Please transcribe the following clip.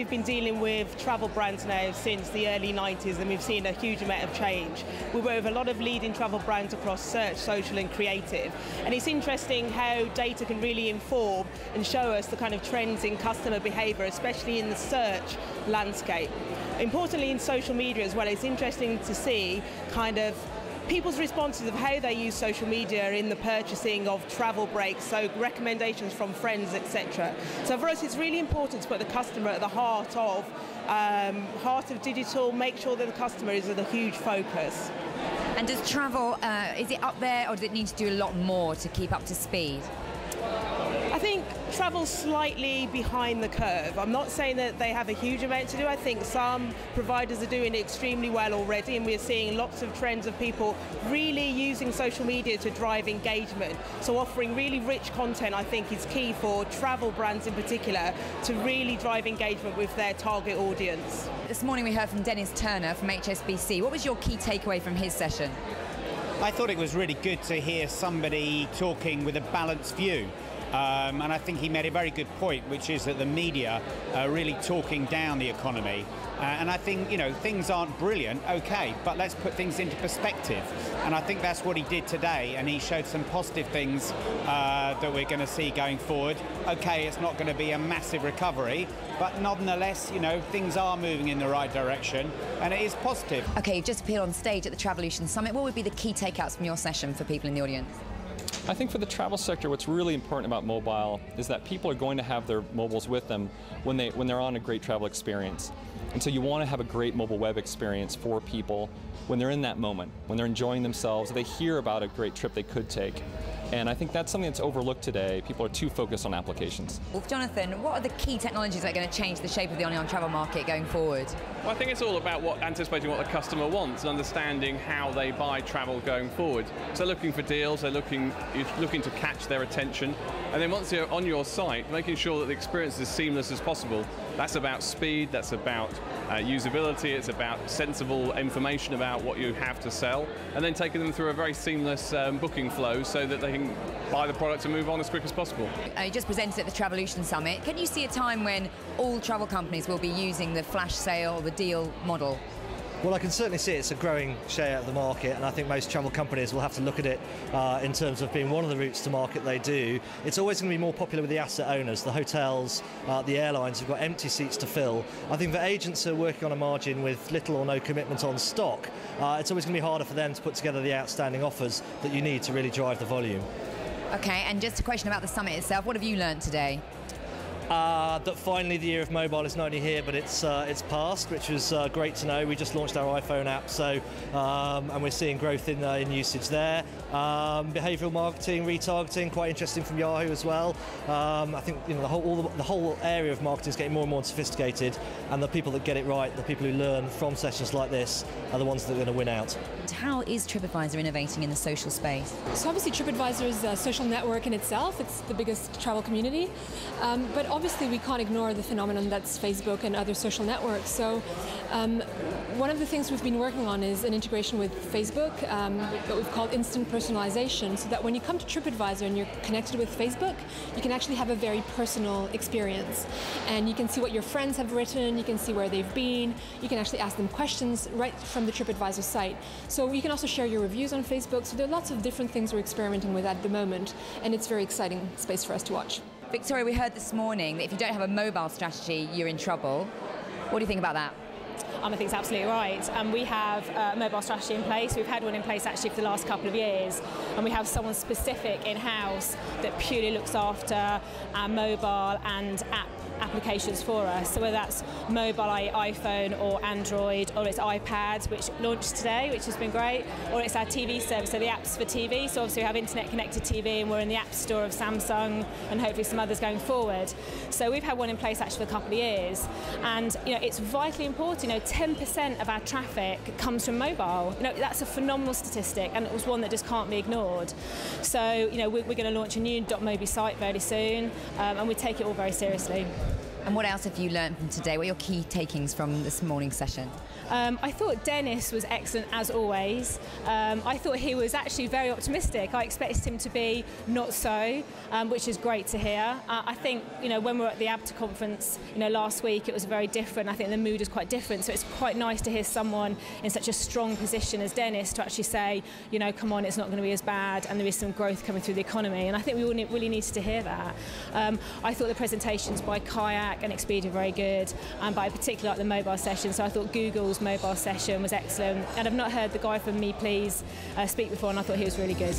we've been dealing with travel brands now since the early 90s, and we've seen a huge amount of change. We work with a lot of leading travel brands across search, social and creative, and it's interesting how data can really inform and show us the kind of trends in customer behaviour, especially in the search landscape. Importantly, in social media as well, it's interesting to see kind of people's responses of how they use social media in the purchasing of travel breaks, so recommendations from friends, etc. So for us, it's really important to put the customer at the heart of digital, make sure that the customer is a huge focus. And does travel, is it up there, or does it need to do a lot more to keep up to speed? I think travel's slightly behind the curve. I'm not saying that they have a huge amount to do. I think some providers are doing extremely well already, and we're seeing lots of trends of people really using social media to drive engagement. So offering really rich content, I think, is key for travel brands in particular to really drive engagement with their target audience. This morning we heard from Dennis Turner from HSBC. What was your key takeaway from his session? I thought it was really good to hear somebody talking with a balanced view. And I think he made a very good point, which is that the media are really talking down the economy. And I think, you know, things aren't brilliant, okay, but let's put things into perspective. And I think that's what he did today, and he showed some positive things that we're going to see going forward. Okay, it's not going to be a massive recovery, but nonetheless, you know, things are moving in the right direction, and it is positive. Okay, you've just appeared on stage at the Travolution Summit. What would be the key takeouts from your session for people in the audience? I think for the travel sector, what's really important about mobile is that people are going to have their mobiles with them when they're on a great travel experience. And so you want to have a great mobile web experience for people when they're in that moment, when they're enjoying themselves, they hear about a great trip they could take. And I think that's something that's overlooked today. People are too focused on applications. Well, Jonathan, what are the key technologies that are going to change the shape of the online travel market going forward? Well, I think it's all about anticipating what the customer wants and understanding how they buy travel going forward. So looking for deals, they're looking to catch their attention, and then once you're on your site, making sure that the experience is as seamless as possible. That's about speed, that's about usability, it's about sensible information about what you have to sell, and then taking them through a very seamless booking flow so that they can buy the product and move on as quick as possible. You just presented at the Travolution Summit. Can you see a time when all travel companies will be using the flash sale or the deal model? Well, I can certainly see it's a growing share of the market, and I think most travel companies will have to look at it in terms of being one of the routes to market they do. It's always going to be more popular with the asset owners, the hotels, the airlines who've got empty seats to fill. I think for agents who are working on a margin with little or no commitment on stock, it's always going to be harder for them to put together the outstanding offers that you need to really drive the volume. Okay, and just a question about the summit itself. What have you learned today? That finally the year of mobile is not only here, but it's past, which was great to know. We just launched our iPhone app, so and we're seeing growth in usage there. Behavioural marketing, retargeting, quite interesting from Yahoo as well. I think, you know, the whole area of marketing is getting more and more sophisticated, and the people that get it right, the people who learn from sessions like this, are the ones that are going to win out. How is TripAdvisor innovating in the social space? So obviously TripAdvisor is a social network in itself. It's the biggest travel community, but obviously we can't ignore the phenomenon that's Facebook and other social networks. So one of the things we've been working on is an integration with Facebook, what we've called instant personalization, so that when you come to TripAdvisor and you're connected with Facebook, you can actually have a very personal experience. And you can see what your friends have written, you can see where they've been, you can actually ask them questions right from the TripAdvisor site. So you can also share your reviews on Facebook. So there are lots of different things we're experimenting with at the moment, and it's a very exciting space for us to watch. Victoria, we heard this morning that if you don't have a mobile strategy, you're in trouble. What do you think about that? I think it's absolutely right. We have a mobile strategy in place. We've had one in place actually for the last couple of years, and we have someone specific in-house that purely looks after our mobile and applications for us. So whether that's mobile, iPhone or Android, or it's iPads, which launched today, which has been great, or it's our TV service, so the apps for TV. So obviously we have internet connected TV, and we're in the app store of Samsung and hopefully some others going forward. So we've had one in place actually for a couple of years, and you know, it's vitally important. You know, 10% of our traffic comes from mobile. You know, that's a phenomenal statistic, and it was one that just can't be ignored. So you know, we're going to launch a new .mobi site very soon, and we take it all very seriously. And what else have you learned from today? What are your key takings from this morning's session? I thought Dennis was excellent as always. I thought he was actually very optimistic. I expected him to be not so, which is great to hear. I think, when we were at the ABTA conference, last week, it was very different. I think the mood is quite different. So it's quite nice to hear someone in such a strong position as Dennis to actually say, come on, it's not going to be as bad, and there is some growth coming through the economy. And I think we all really needed to hear that. I thought the presentations by Kayak and Expedia were very good, but I particularly liked the mobile session. So I thought Google's mobile session was excellent. And I've not heard the guy from Me Please speak before, and I thought he was really good.